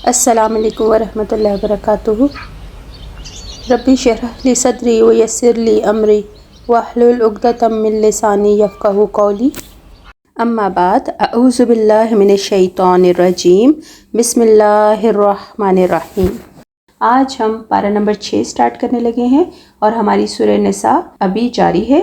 السلام علیکم ورحمۃ اللہ وبرکاتہ۔ ربی اشرح لی صدری ویسر لی امری واحلل عقدۃ من لسانی یفقہوا قولی، اما بعد، اعوذ باللہ من الشیطان الرجیم، بسم اللہ الرحمن الرحیم۔ آج ہم پارہ نمبر 6 سٹارٹ کرنے لگے ہیں اور ہماری سورہ نساء ابھی جاری ہے۔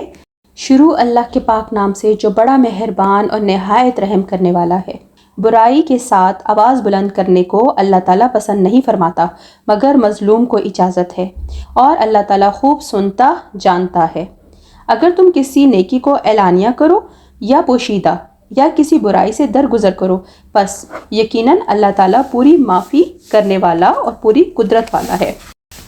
شروع اللہ کے پاک نام سے جو بڑا مہربان اور نہایت رحم کرنے والا ہے۔ برائی کے ساتھ آواز بلند کرنے کو اللہ تعالیٰ پسند نہیں فرماتا مگر مظلوم کو اجازت ہے، اور اللہ تعالیٰ خوب سنتا جانتا ہے۔ اگر تم کسی نیکی کو اعلانیہ کرو یا پوشیدہ یا کسی برائی سے درگزر کرو، پس یقیناً اللہ تعالیٰ پوری معافی کرنے والا اور پوری قدرت والا ہے۔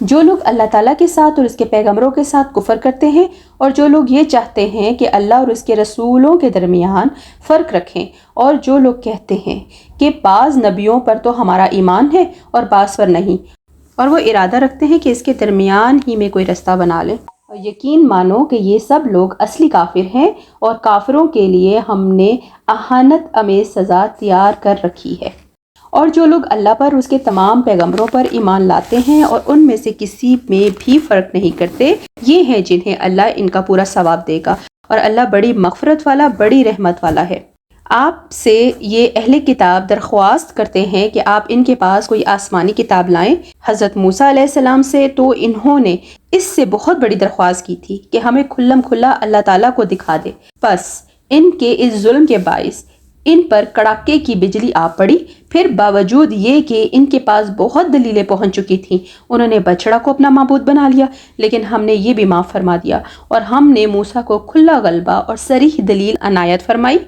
جو لوگ اللہ تعالیٰ کے ساتھ اور اس کے پیغمبروں کے ساتھ کفر کرتے ہیں، اور جو لوگ یہ چاہتے ہیں کہ اللہ اور اس کے رسولوں کے درمیان فرق رکھیں، اور جو لوگ کہتے ہیں کہ بعض نبیوں پر تو ہمارا ایمان ہے اور بعض پر نہیں، اور وہ ارادہ رکھتے ہیں کہ اس کے درمیان ہی میں کوئی رستہ بنا لیں، اور یقین مانو کہ یہ سب لوگ اصلی کافر ہیں، اور کافروں کے لیے ہم نے اہانت آمیز سزا تیار کر رکھی ہے۔ اور جو لوگ اللہ پر اس کے تمام پیغمبروں پر ایمان لاتے ہیں اور ان میں سے کسی میں بھی فرق نہیں کرتے، یہ ہیں جنہیں اللہ ان کا پورا ثواب دے گا، اور اللہ بڑی مغفرت والا، بڑی رحمت والا ہے۔ آپ سے یہ اہل کتاب درخواست کرتے ہیں کہ آپ ان کے پاس کوئی آسمانی کتاب لائیں۔ حضرت موسیٰ علیہ السلام سے تو انہوں نے اس سے بہت بڑی درخواست کی تھی کہ ہمیں کھلم کھلا اللہ تعالیٰ کو دکھا دے، بس ان کے اس ظلم کے باعث ان پر کڑاکے کی بجلی آ پڑی۔ پھر باوجود یہ کہ ان کے پاس بہت دلیلیں پہنچ چکی تھیں، انہوں نے بچڑا کو اپنا معبود بنا لیا، لیکن ہم نے یہ بھی معاف فرما دیا، اور ہم نے موسیٰ کو کھلا غلبہ اور صریح دلیل عنایت فرمائی،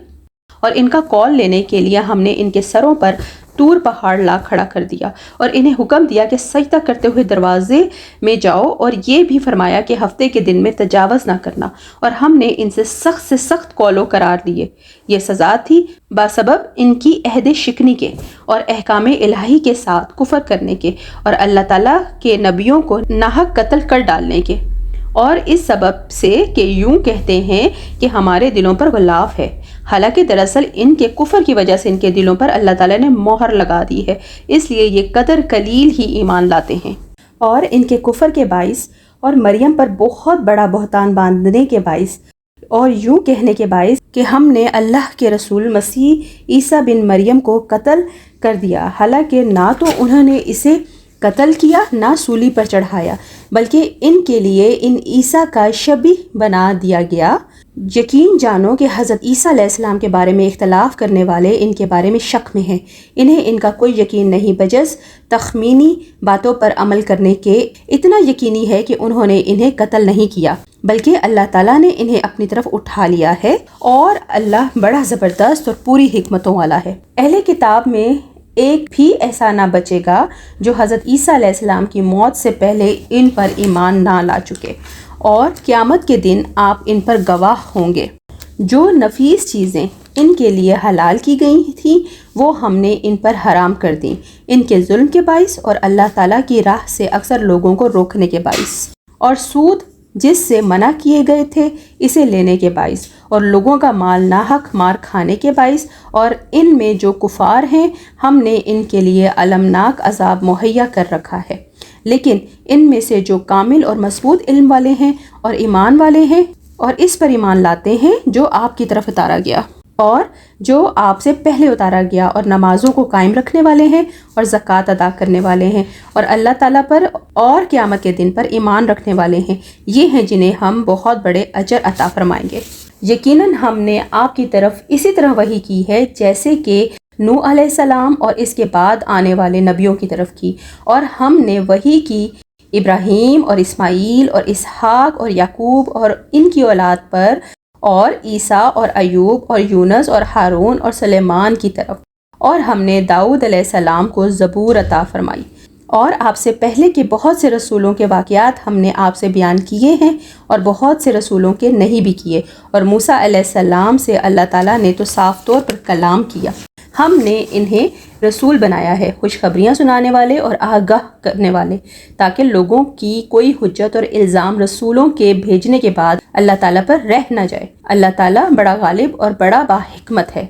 اور ان کا کال لینے کے لیے ہم نے ان کے سروں پر طور پہاڑ لا کھڑا کر دیا، اور انہیں حکم دیا کہ سجدہ کرتے ہوئے دروازے میں جاؤ، اور یہ بھی فرمایا کہ ہفتے کے دن میں تجاوز نہ کرنا، اور ہم نے ان سے سخت قول و قرار لیے۔ یہ سزا تھی باسبب ان کی عہد شکنی کے اور احکام الہی کے ساتھ کفر کرنے کے، اور اللہ تعالیٰ کے نبیوں کو ناحق قتل کر ڈالنے کے، اور اس سبب سے کہ یوں کہتے ہیں کہ ہمارے دلوں پر غلاف ہے، حالانکہ دراصل ان کے کفر کی وجہ سے ان کے دلوں پر اللہ تعالیٰ نے مہر لگا دی ہے، اس لیے یہ قدر قلیل ہی ایمان لاتے ہیں۔ اور ان کے کفر کے باعث اور مریم پر بہت بڑا بہتان باندھنے کے باعث اور یوں کہنے کے باعث کہ ہم نے اللہ کے رسول مسیح عیسیٰ بن مریم کو قتل کر دیا، حالانکہ نہ تو انہوں نے اسے قتل کیا نہ سولی پر چڑھایا، بلکہ ان کے لیے ان عیسیٰ کا شبیہ بنا دیا گیا۔ یقین جانو کہ حضرت عیسیٰ علیہ السلام کے بارے میں اختلاف کرنے والے ان کے بارے میں شک میں ہیں، انہیں ان کا کوئی یقین نہیں بجز تخمینی باتوں پر عمل کرنے کے۔ اتنا یقینی ہے کہ انہوں نے انہیں قتل نہیں کیا، بلکہ اللہ تعالیٰ نے انہیں اپنی طرف اٹھا لیا ہے، اور اللہ بڑا زبردست اور پوری حکمتوں والا ہے۔ اہل کتاب میں ایک بھی ایسا نہ بچے گا جو حضرت عیسیٰ علیہ السلام کی موت سے پہلے ان پر ایمان نہ لا چکے، اور قیامت کے دن آپ ان پر گواہ ہوں گے۔ جو نفیس چیزیں ان کے لیے حلال کی گئی تھیں وہ ہم نے ان پر حرام کر دیں، ان کے ظلم کے باعث اور اللہ تعالیٰ کی راہ سے اکثر لوگوں کو روکنے کے باعث، اور سود جس سے منع کیے گئے تھے اسے لینے کے باعث، اور لوگوں کا مال ناحق مار کھانے کے باعث، اور ان میں جو کفار ہیں ہم نے ان کے لیے المناک عذاب مہیا کر رکھا ہے، لیکن ان میں سے جو کامل اور مضبوط علم والے ہیں اور ایمان والے ہیں اور اس پر ایمان لاتے ہیں جو آپ کی طرف اتارا گیا اور جو آپ سے پہلے اتارا گیا، اور نمازوں کو قائم رکھنے والے ہیں اور زکوٰۃ ادا کرنے والے ہیں، اور اللہ تعالیٰ پر اور قیامت کے دن پر ایمان رکھنے والے ہیں، یہ ہیں جنہیں ہم بہت بڑے اجر عطا فرمائیں گے۔ یقیناً ہم نے آپ کی طرف اسی طرح وحی کی ہے جیسے کہ نوح علیہ السلام اور اس کے بعد آنے والے نبیوں کی طرف کی، اور ہم نے وحی کی ابراہیم اور اسماعیل اور اسحاق اور یعقوب اور ان کی اولاد پر، اور عیسیٰ اور ایوب اور یونس اور ہارون اور سلیمان کی طرف، اور ہم نے داؤد علیہ السلام کو زبور عطا فرمائی، اور آپ سے پہلے کے بہت سے رسولوں کے واقعات ہم نے آپ سے بیان کیے ہیں، اور بہت سے رسولوں کے نہیں بھی کیے، اور موسیٰ علیہ السلام سے اللہ تعالیٰ نے تو صاف طور پر کلام کیا۔ ہم نے انہیں رسول بنایا ہے، خوشخبریاں سنانے والے اور آگاہ کرنے والے، تاکہ لوگوں کی کوئی حجت اور الزام رسولوں کے بھیجنے کے بعد اللہ تعالیٰ پر رہ نہ جائے۔ اللہ تعالیٰ بڑا غالب اور بڑا باحکمت ہے۔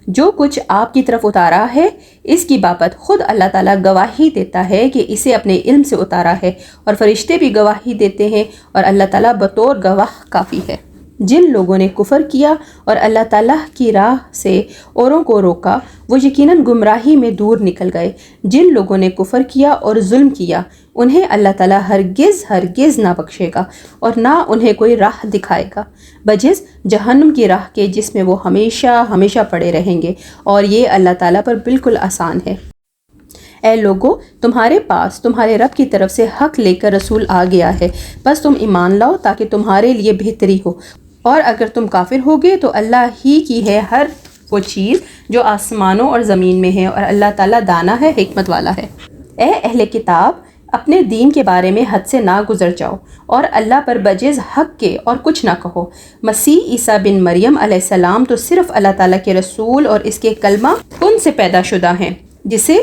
جو کچھ آپ کی طرف اتارا ہے اس کی بابت خود اللہ تعالیٰ گواہی دیتا ہے کہ اسے اپنے علم سے اتارا ہے، اور فرشتے بھی گواہی دیتے ہیں، اور اللہ تعالیٰ بطور گواہ کافی ہے۔ جن لوگوں نے کفر کیا اور اللہ تعالیٰ کی راہ سے اوروں کو روکا وہ یقیناً گمراہی میں دور نکل گئے۔ جن لوگوں نے کفر کیا اور ظلم کیا انہیں اللہ تعالیٰ ہرگز نہ بخشے گا اور نہ انہیں کوئی راہ دکھائے گا بجز جہنم کی راہ کے جس میں وہ ہمیشہ ہمیشہ پڑے رہیں گے، اور یہ اللہ تعالیٰ پر بالکل آسان ہے۔ اے لوگو، تمہارے پاس تمہارے رب کی طرف سے حق لے کر رسول آ گیا ہے، بس تم ایمان لاؤ تاکہ تمہارے لیے بہتری ہو، اور اگر تم کافر ہوگے تو اللہ ہی کی ہے ہر وہ چیز جو آسمانوں اور زمین میں ہے، اور اللہ تعالیٰ دانا ہے، حکمت والا ہے۔ اے اہل کتاب، اپنے دین کے بارے میں حد سے نہ گزر جاؤ اور اللہ پر بجز حق کے اور کچھ نہ کہو۔ مسیح عیسیٰ بن مریم علیہ السلام تو صرف اللہ تعالیٰ کے رسول اور اس کے کلمہ کن سے پیدا شدہ ہیں، جسے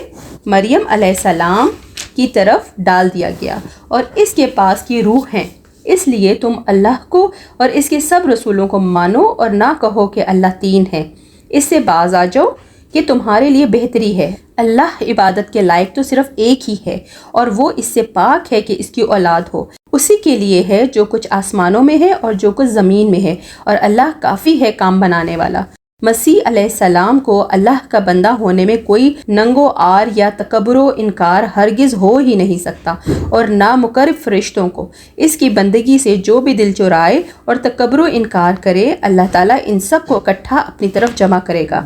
مریم علیہ السلام کی طرف ڈال دیا گیا، اور اس کے پاس کی روح ہیں۔ اس لیے تم اللہ کو اور اس کے سب رسولوں کو مانو اور نہ کہو کہ اللہ تین ہے۔ اس سے باز آ جاؤ کہ تمہارے لیے بہتری ہے۔ اللہ عبادت کے لائق تو صرف ایک ہی ہے، اور وہ اس سے پاک ہے کہ اس کی اولاد ہو۔ اسی کے لیے ہے جو کچھ آسمانوں میں ہے اور جو کچھ زمین میں ہے، اور اللہ کافی ہے کام بنانے والا۔ مسیح علیہ السلام کو اللہ کا بندہ ہونے میں کوئی ننگ و عار یا تکبر و انکار ہرگز ہو ہی نہیں سکتا، اور نہ مقرب فرشتوں کو۔ اس کی بندگی سے جو بھی دل چرائے اور تکبر و انکار کرے، اللہ تعالیٰ ان سب کو اکٹھا اپنی طرف جمع کرے گا۔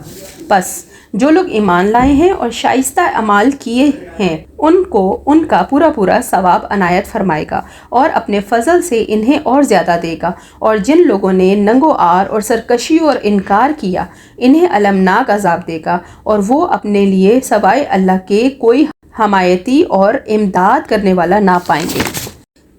پس جو لوگ ایمان لائے ہیں اور شائستہ اعمال کیے ہیں ان کو ان کا پورا ثواب عنایت فرمائے گا، اور اپنے فضل سے انہیں اور زیادہ دے گا۔ اور جن لوگوں نے ننگ و عار اور سرکشی اور انکار کیا انہیں المناک عذاب دے گا، اور وہ اپنے لیے سوائے اللہ کے کوئی حمایتی اور امداد کرنے والا نہ پائیں گے۔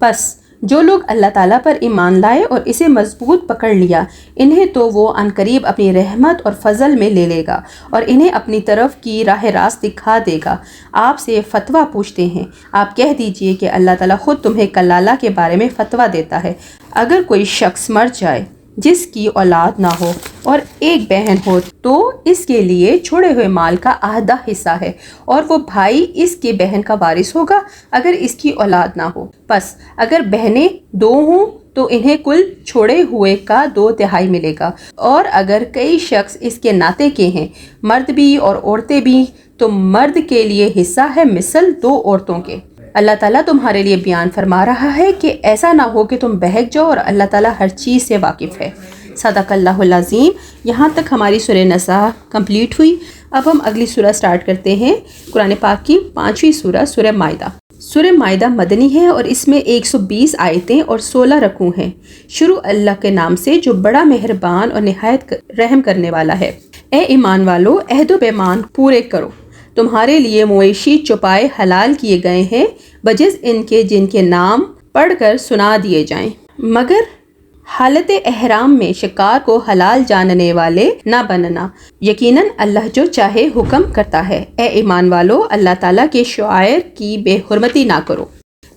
پس جو لوگ اللہ تعالیٰ پر ایمان لائے اور اسے مضبوط پکڑ لیا انہیں تو وہ عنقریب اپنی رحمت اور فضل میں لے لے گا، اور انہیں اپنی طرف کی راہ راست دکھا دے گا۔ آپ سے فتویٰ پوچھتے ہیں، آپ کہہ دیجئے کہ اللہ تعالیٰ خود تمہیں کلالہ کے بارے میں فتویٰ دیتا ہے۔ اگر کوئی شخص مر جائے جس کی اولاد نہ ہو اور ایک بہن ہو تو اس کے لیے چھوڑے ہوئے مال کا آدھا حصہ ہے، اور وہ بھائی اس کی بہن کا وارث ہوگا اگر اس کی اولاد نہ ہو۔ پس اگر بہنیں دو ہوں تو انہیں کل چھوڑے ہوئے کا 2/3 ملے گا، اور اگر کئی شخص اس کے ناطے کے ہیں، مرد بھی اور عورتیں بھی، تو مرد کے لیے حصہ ہے مثل 2 عورتوں کے۔ اللہ تعالیٰ تمہارے لیے بیان فرما رہا ہے کہ ایسا نہ ہو کہ تم بہک جاؤ، اور اللہ تعالیٰ ہر چیز سے واقف ہے۔ صدق اللہ العظیم۔ یہاں تک ہماری سورہ نساء کمپلیٹ ہوئی۔ اب ہم اگلی سورہ سٹارٹ کرتے ہیں، قرآن پاک کی 5ویں سورہ، سورہ مائدہ۔ سورہ مائدہ مدنی ہے اور اس میں 120 آیتیں اور 16 رکوع ہیں۔ شروع اللہ کے نام سے جو بڑا مہربان اور نہایت رحم کرنے والا ہے۔ اے ایمان والو، عہد و پیمان پورے کرو۔ تمہارے لیے مویشی چوپائے حلال کیے گئے ہیں بجز ان کے جن کے نام پڑھ کر سنا دیے جائیں، مگر حالت احرام میں شکار کو حلال جاننے والے نہ بننا، یقیناً اللہ جو چاہے حکم کرتا ہے۔ اے ایمان والو، اللہ تعالیٰ کے شعائر کی بے حرمتی نہ کرو،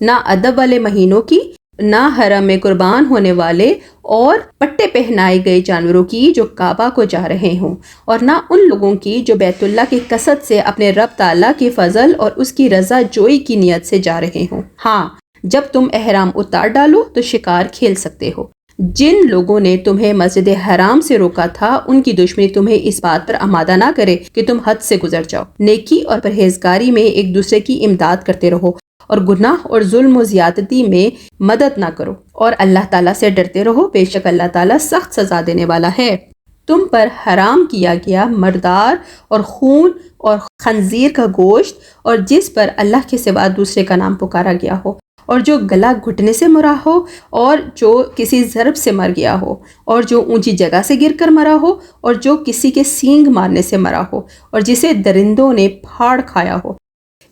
نہ ادب والے مہینوں کی، نہ حرم میں قربان ہونے والے اور پٹے پہنائے گئے جانوروں کی جو کعبہ کو جا رہے ہوں، اور نہ ان لوگوں کی جو بیت اللہ کی قصد سے اپنے رب تعالیٰ کے فضل اور اس کی رضا جوئی کی نیت سے جا رہے ہوں۔ ہاں، جب تم احرام اتار ڈالو تو شکار کھیل سکتے ہو۔ جن لوگوں نے تمہیں مسجد حرام سے روکا تھا ان کی دشمنی تمہیں اس بات پر آمادہ نہ کرے کہ تم حد سے گزر جاؤ۔ نیکی اور پرہیزگاری میں ایک دوسرے کی امداد کرتے رہو، اور گناہ اور ظلم و زیادتی میں مدد نہ کرو، اور اللہ تعالیٰ سے ڈرتے رہو، بے شک اللہ تعالیٰ سخت سزا دینے والا ہے۔ تم پر حرام کیا گیا مردار اور خون اور خنزیر کا گوشت، اور جس پر اللہ کے سوا دوسرے کا نام پکارا گیا ہو، اور جو گلا گھٹنے سے مرا ہو، اور جو کسی ضرب سے مر گیا ہو، اور جو اونچی جگہ سے گر کر مرا ہو، اور جو کسی کے سینگ مارنے سے مرا ہو، اور جسے درندوں نے پھاڑ کھایا ہو،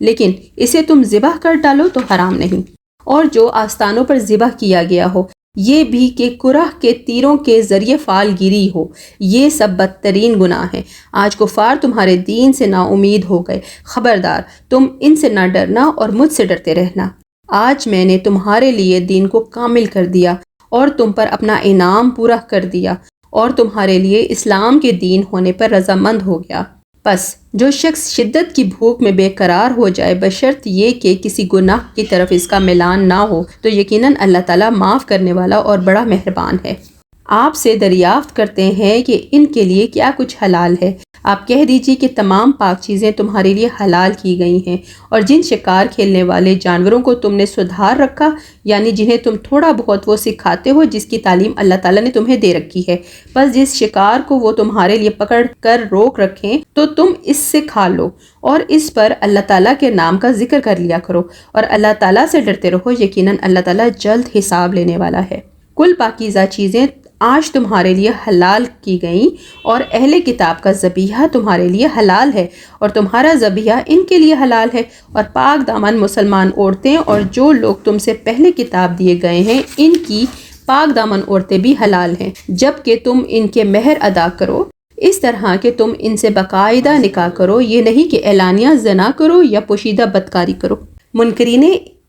لیکن اسے تم ذبح کر ڈالو تو حرام نہیں، اور جو آستانوں پر ذبح کیا گیا ہو، یہ بھی کہ کرہ کے تیروں کے ذریعے فال گیری ہو، یہ سب بدترین گناہ ہیں۔ آج کفار تمہارے دین سے نا امید ہو گئے، خبردار تم ان سے نہ ڈرنا اور مجھ سے ڈرتے رہنا۔ آج میں نے تمہارے لیے دین کو کامل کر دیا اور تم پر اپنا انعام پورا کر دیا، اور تمہارے لیے اسلام کے دین ہونے پر رضامند ہو گیا۔ پس جو شخص شدت کی بھوک میں بے قرار ہو جائے بشرط یہ کہ کسی گناہ کی طرف اس کا میلان نہ ہو تو یقیناً اللہ تعالیٰ معاف کرنے والا اور بڑا مہربان ہے۔ آپ سے دریافت کرتے ہیں کہ ان کے لیے کیا کچھ حلال ہے۔ آپ کہہ دیجئے کہ تمام پاک چیزیں تمہارے لیے حلال کی گئی ہیں، اور جن شکار کھیلنے والے جانوروں کو تم نے سدھار رکھا، یعنی جنہیں تم تھوڑا بہت وہ سکھاتے ہو جس کی تعلیم اللہ تعالیٰ نے تمہیں دے رکھی ہے، بس جس شکار کو وہ تمہارے لیے پکڑ کر روک رکھیں تو تم اس سے کھا لو، اور اس پر اللہ تعالیٰ کے نام کا ذکر کر لیا کرو، اور اللہ تعالیٰ سے ڈرتے رہو، یقیناً اللہ تعالیٰ جلد حساب لینے والا ہے۔ کل پاکیزہ چیزیں آج تمہارے لیے حلال کی گئیں، اور اہل کتاب کا ذبیحہ تمہارے لیے حلال ہے، اور تمہارا ذبیحہ ان کے لیے حلال ہے، اور پاک دامن مسلمان عورتیں اور جو لوگ تم سے پہلے کتاب دیے گئے ہیں ان کی پاک دامن عورتیں بھی حلال ہیں، جبکہ تم ان کے مہر ادا کرو، اس طرح کہ تم ان سے باقاعدہ نکاح کرو، یہ نہیں کہ اعلانیہ زنا کرو یا پوشیدہ بدکاری کرو۔ منکرین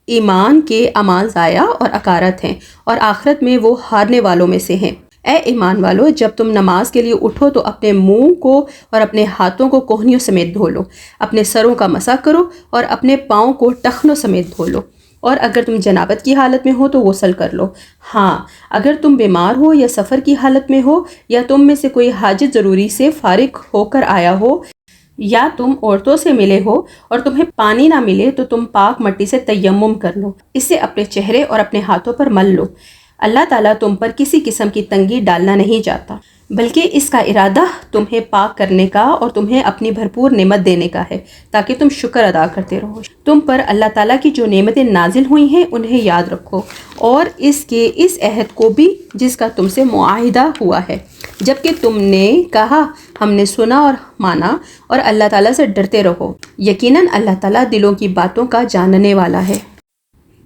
ایمان کے اعمال ضائع اور اکارت ہیں، اور آخرت میں وہ ہارنے والوں میں سے ہیں۔ اے ایمان والو، جب تم نماز کے لیے اٹھو تو اپنے منہ کو اور اپنے ہاتھوں کو کوہنیوں سمیت دھو لو، اپنے سروں کا مسح کرو اور اپنے پاؤں کو ٹخنوں سمیت دھو لو، اور اگر تم جنابت کی حالت میں ہو تو غسل کر لو۔ ہاں، اگر تم بیمار ہو یا سفر کی حالت میں ہو، یا تم میں سے کوئی حاجت ضروری سے فارغ ہو کر آیا ہو، یا تم عورتوں سے ملے ہو اور تمہیں پانی نہ ملے تو تم پاک مٹی سے تیمم کر لو، اس سے اپنے چہرے اور اپنے ہاتھوں پر مل لو۔ اللہ تعالیٰ تم پر کسی قسم کی تنگی ڈالنا نہیں چاہتا، بلکہ اس کا ارادہ تمہیں پاک کرنے کا اور تمہیں اپنی بھرپور نعمت دینے کا ہے تاکہ تم شکر ادا کرتے رہو۔ تم پر اللہ تعالیٰ کی جو نعمتیں نازل ہوئی ہیں انہیں یاد رکھو، اور اس عہد کو بھی جس کا تم سے معاہدہ ہوا ہے، جبکہ تم نے کہا ہم نے سنا اور مانا، اور اللہ تعالیٰ سے ڈرتے رہو، یقیناً اللہ تعالیٰ دلوں کی باتوں کا جاننے والا ہے۔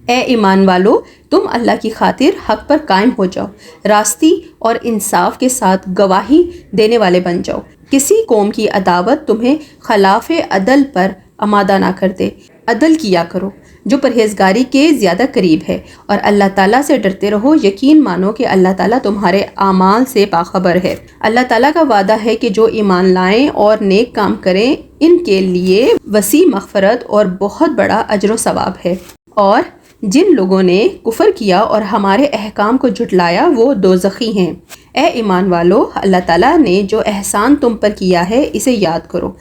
اے ایمان والو، تم اللہ کی خاطر حق پر قائم ہو جاؤ، راستی اور انصاف کے ساتھ گواہی دینے والے بن جاؤ۔ کسی قوم کی عداوت تمہیں خلاف عدل پر آمادہ نہ کر دے، عدل کیا کرو جو پرہیزگاری کے زیادہ قریب ہے، اور اللہ تعالیٰ سے ڈرتے رہو، یقین مانو کہ اللہ تعالیٰ تمہارے اعمال سے باخبر ہے۔ اللہ تعالیٰ کا وعدہ ہے کہ جو ایمان لائیں اور نیک کام کریں ان کے لیے وسیع مغفرت اور بہت بڑا اجر و ثواب ہے، اور جن لوگوں نے کفر کیا اور ہمارے احکام کو جھٹلایا وہ دوزخی ہیں۔ اے ایمان والو، اللہ تعالیٰ نے جو احسان تم پر کیا ہے اسے یاد کرو۔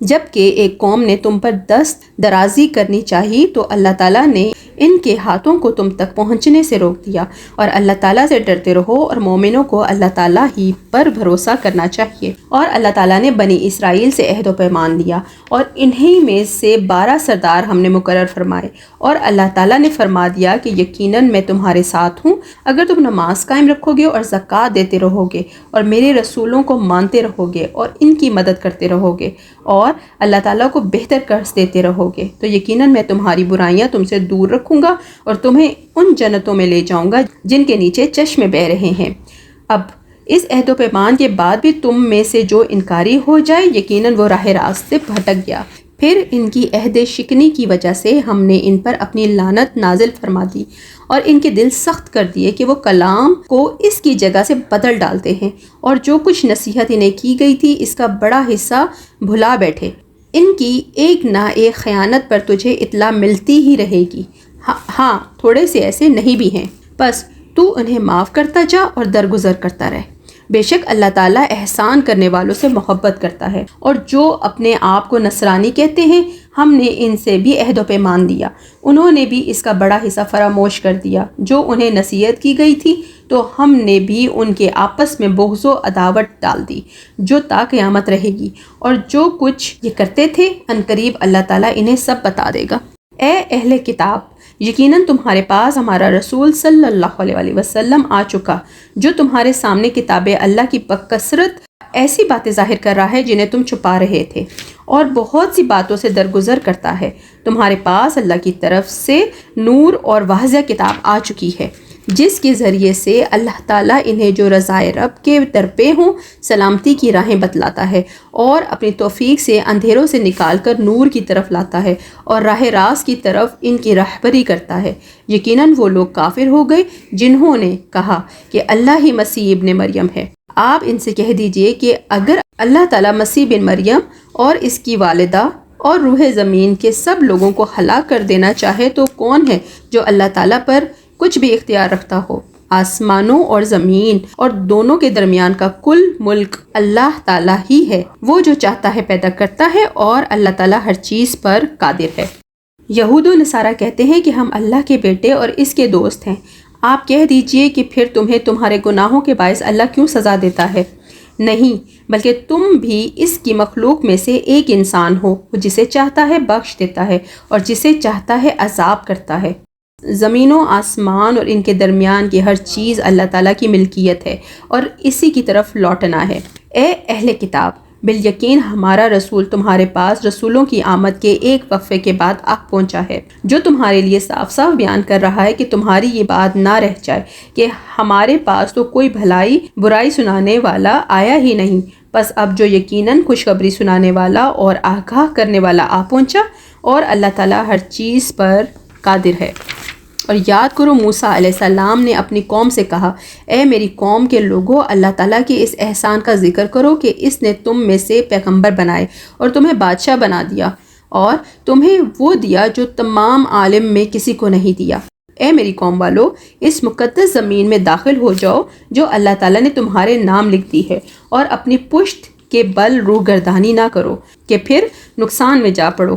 جب کہ ایک قوم نے تم پر دست درازی کرنی چاہی تو اللہ تعالیٰ نے ان کے ہاتھوں کو تم تک پہنچنے سے روک دیا، اور اللہ تعالیٰ سے ڈرتے رہو، اور مومنوں کو اللہ تعالیٰ ہی پر بھروسہ کرنا چاہیے۔ اور اللہ تعالیٰ نے بنی اسرائیل سے عہد و پیمان لیا، اور انہی میں سے 12 سردار ہم نے مقرر فرمائے، اور اللہ تعالیٰ نے فرما دیا کہ یقیناً میں تمہارے ساتھ ہوں اگر تم نماز قائم رکھو گے اور زکوٰۃ دیتے رہو گے اور میرے رسولوں کو مانتے رہو گے اور ان کی مدد کرتے رہو گے اور اللہ تعالیٰ کو بہتر قرض دیتے رہو گے، تو یقیناً میں تمہاری برائیاں تم سے دور رکھوں گا اور تمہیں ان جنتوں میں لے جاؤں گا جن کے نیچے چشمے بہہ رہے ہیں۔ اب اس عہد و پیمان کے بعد بھی تم میں سے جو انکاری ہو جائے یقیناً وہ راہ راست سے بھٹک گیا، پھر ان کی عہد شکنی کی وجہ سے ہم نے ان پر اپنی لعنت نازل فرما دی اور ان کے دل سخت کر دیے کہ وہ کلام کو اس کی جگہ سے بدل ڈالتے ہیں، اور جو کچھ نصیحت انہیں کی گئی تھی اس کا بڑا حصہ بھلا بیٹھے۔ ان کی ایک نہ ایک خیانت پر تجھے اطلاع ملتی ہی رہے گی، ہاں تھوڑے سے ایسے نہیں بھی ہیں، بس تو انہیں معاف کرتا جا اور درگزر کرتا رہ۔ بے شک اللہ تعالیٰ احسان کرنے والوں سے محبت کرتا ہے، اور جو اپنے آپ کو نصرانی کہتے ہیں ہم نے ان سے بھی عہد و پیمان دیا، انہوں نے بھی اس کا بڑا حصہ فراموش کر دیا۔ جو انہیں نصیحت کی گئی تھی تو ہم نے بھی ان کے آپس میں بغض و عداوت ڈال دی جو تا قیامت رہے گی، اور جو کچھ یہ کرتے تھے عنقریب اللہ تعالیٰ انہیں سب بتا دے گا۔ اے اہل کتاب، یقیناً تمہارے پاس ہمارا رسول صلی اللہ علیہ وسلم آ چکا جو تمہارے سامنے کتاب اللہ کی بکثرت ایسی باتیں ظاہر کر رہا ہے جنہیں تم چھپا رہے تھے، اور بہت سی باتوں سے درگزر کرتا ہے۔ تمہارے پاس اللہ کی طرف سے نور اور واضح کتاب آ چکی ہے جس کے ذریعے سے اللہ تعالیٰ انہیں جو رضائے رب کے درپے ہوں سلامتی کی راہیں بتلاتا ہے، اور اپنی توفیق سے اندھیروں سے نکال کر نور کی طرف لاتا ہے، اور راہ راست کی طرف ان کی رہبری کرتا ہے۔ یقیناً وہ لوگ کافر ہو گئے جنہوں نے کہا کہ اللہ ہی مسیح ابن مریم ہے۔ آپ ان سے کہہ دیجئے کہ اگر اللہ تعالیٰ مسیح بن مریم اور اس کی والدہ اور روح زمین کے سب لوگوں کو ہلاک کر دینا چاہے تو کون ہے جو اللہ تعالیٰ پر کچھ بھی اختیار رکھتا ہو؟ آسمانوں اور زمین اور دونوں کے درمیان کا کل ملک اللہ تعالیٰ ہی ہے، وہ جو چاہتا ہے پیدا کرتا ہے اور اللہ تعالیٰ ہر چیز پر قادر ہے۔ یہود و نصارہ کہتے ہیں کہ ہم اللہ کے بیٹے اور اس کے دوست ہیں۔ آپ کہہ دیجئے کہ پھر تمہیں تمہارے گناہوں کے باعث اللہ کیوں سزا دیتا ہے؟ نہیں، بلکہ تم بھی اس کی مخلوق میں سے ایک انسان ہو، وہ جسے چاہتا ہے بخش دیتا ہے اور جسے چاہتا ہے عذاب کرتا ہے۔ زمین و آسمان اور ان کے درمیان کی ہر چیز اللہ تعالیٰ کی ملکیت ہے اور اسی کی طرف لوٹنا ہے۔ اے اہل کتاب، بالیقین ہمارا رسول تمہارے پاس رسولوں کی آمد کے ایک وقفے کے بعد آ پہنچا ہے، جو تمہارے لیے صاف صاف بیان کر رہا ہے کہ تمہاری یہ بات نہ رہ جائے کہ ہمارے پاس تو کوئی بھلائی برائی سنانے والا آیا ہی نہیں، بس اب جو یقیناً خوشخبری سنانے والا اور آگاہ کرنے والا آ پہنچا اور اللہ تعالیٰ ہر چیز پر قادر ہے۔ اور یاد کرو موسیٰ علیہ السلام نے اپنی قوم سے کہا، اے میری قوم کے لوگوں، اللہ تعالیٰ کے اس احسان کا ذکر کرو کہ اس نے تم میں سے پیغمبر بنائے اور تمہیں بادشاہ بنا دیا اور تمہیں وہ دیا جو تمام عالم میں کسی کو نہیں دیا۔ اے میری قوم والو، اس مقدس زمین میں داخل ہو جاؤ جو اللہ تعالیٰ نے تمہارے نام لکھ دی ہے، اور اپنی پشت کے بل روح گردانی نہ کرو کہ پھر نقصان میں جا پڑو۔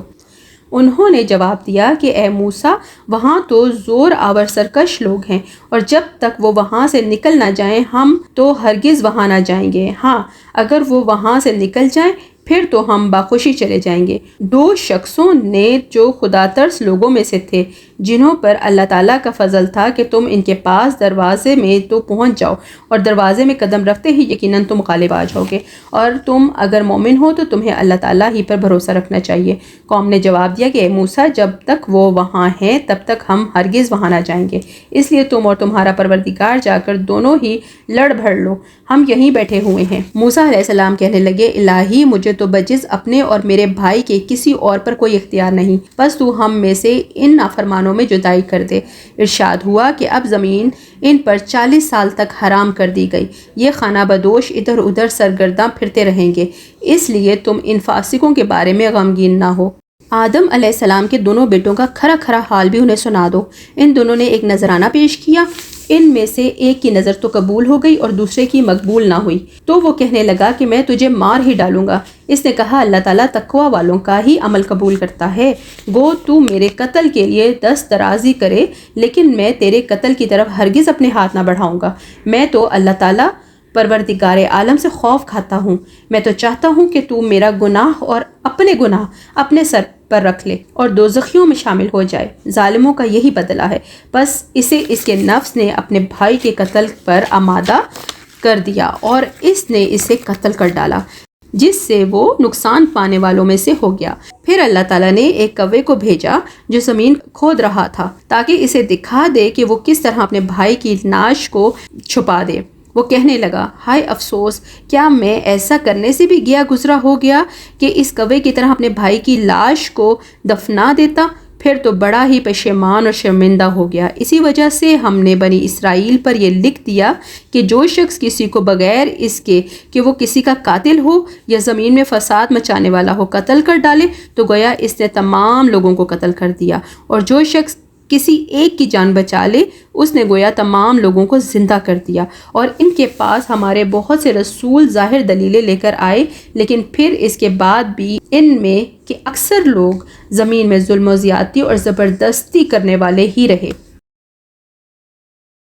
انہوں نے جواب دیا کہ اے موسیٰ، وہاں تو زور آور سرکش لوگ ہیں، اور جب تک وہ وہاں سے نکل نہ جائیں ہم تو ہرگز وہاں نہ جائیں گے۔ ہاں، اگر وہ وہاں سے نکل جائیں پھر تو ہم باخوشی چلے جائیں گے۔ دو شخصوں نے جو خدا ترس لوگوں میں سے تھے، جنہوں پر اللہ تعالیٰ کا فضل تھا کہ تم ان کے پاس دروازے میں تو پہنچ جاؤ، اور دروازے میں قدم رکھتے ہی یقیناً تم غالب آ جاؤ گے، اور تم اگر مومن ہو تو تمہیں اللہ تعالیٰ ہی پر بھروسہ رکھنا چاہیے۔ قوم نے جواب دیا کہ اے موسیٰ، جب تک وہ وہاں ہیں تب تک ہم ہرگز وہاں نہ جائیں گے، اس لیے تم اور تمہارا پروردگار جا کر دونوں ہی لڑ بھڑ لو، ہم یہیں بیٹھے ہوئے ہیں۔ موسیٰ علیہ السلام کہنے لگے، الہی، مجھے تو بجز اپنے اور میرے بھائی کے کسی اور پر کوئی اختیار نہیں، بس تو ہم میں سے ان نافرمانوں میں جدائی کر دے۔ ارشاد ہوا کہ اب زمین ان پر 40 سال تک حرام کر دی گئی، یہ خانہ بدوش ادھر ادھر سرگرداں پھرتے رہیں گے، اس لیے تم ان فاسقوں کے بارے میں غمگین نہ ہو۔ آدم علیہ السلام کے دونوں بیٹوں کا کھرا کھرا حال بھی انہیں سنا دو۔ ان دونوں نے ایک نذرانہ پیش کیا، ان میں سے ایک کی نظر تو قبول ہو گئی اور دوسرے کی مقبول نہ ہوئی، تو وہ کہنے لگا کہ میں تجھے مار ہی ڈالوں گا۔ اس نے کہا، اللہ تعالیٰ تقوی والوں کا ہی عمل قبول کرتا ہے، گو تو میرے قتل کے لیے دست درازی کرے، لیکن میں تیرے قتل کی طرف ہرگز اپنے ہاتھ نہ بڑھاؤں گا۔ میں تو اللہ تعالیٰ پروردگار عالم سے خوف کھاتا ہوں، میں تو چاہتا ہوں کہ تو میرا گناہ اور اپنے گناہ اپنے سر پر رکھ لے اور دوزخیوں میں شامل ہو جائے۔ ظالموں کا یہی بدلہ ہے، بس اسے اس کے نفس نے اپنے بھائی کے قتل پر آمادہ کر دیا اور اس نے اسے قتل کر ڈالا، جس سے وہ نقصان پانے والوں میں سے ہو گیا۔ پھر اللہ تعالیٰ نے ایک کوے کو بھیجا جو زمین کھود رہا تھا، تاکہ اسے دکھا دے کہ وہ کس طرح اپنے بھائی کی لاش کو چھپا دے۔ وہ کہنے لگا، ہائے افسوس، کیا میں ایسا کرنے سے بھی گیا گزرا ہو گیا کہ اس کوے کی طرح اپنے بھائی کی لاش کو دفنا دیتا؟ پھر تو بڑا ہی پشیمان اور شرمندہ ہو گیا۔ اسی وجہ سے ہم نے بنی اسرائیل پر یہ لکھ دیا کہ جو شخص کسی کو بغیر اس کے کہ وہ کسی کا قاتل ہو یا زمین میں فساد مچانے والا ہو قتل کر ڈالے تو گویا اس نے تمام لوگوں کو قتل کر دیا، اور جو شخص کسی ایک کی جان بچا لے اس نے گویا تمام لوگوں کو زندہ کر دیا۔ اور ان کے پاس ہمارے بہت سے رسول ظاہر دلیلیں لے کر آئے، لیکن پھر اس کے بعد بھی ان میں کہ اکثر لوگ زمین میں ظلم و زیادتی اور زبردستی کرنے والے ہی رہے۔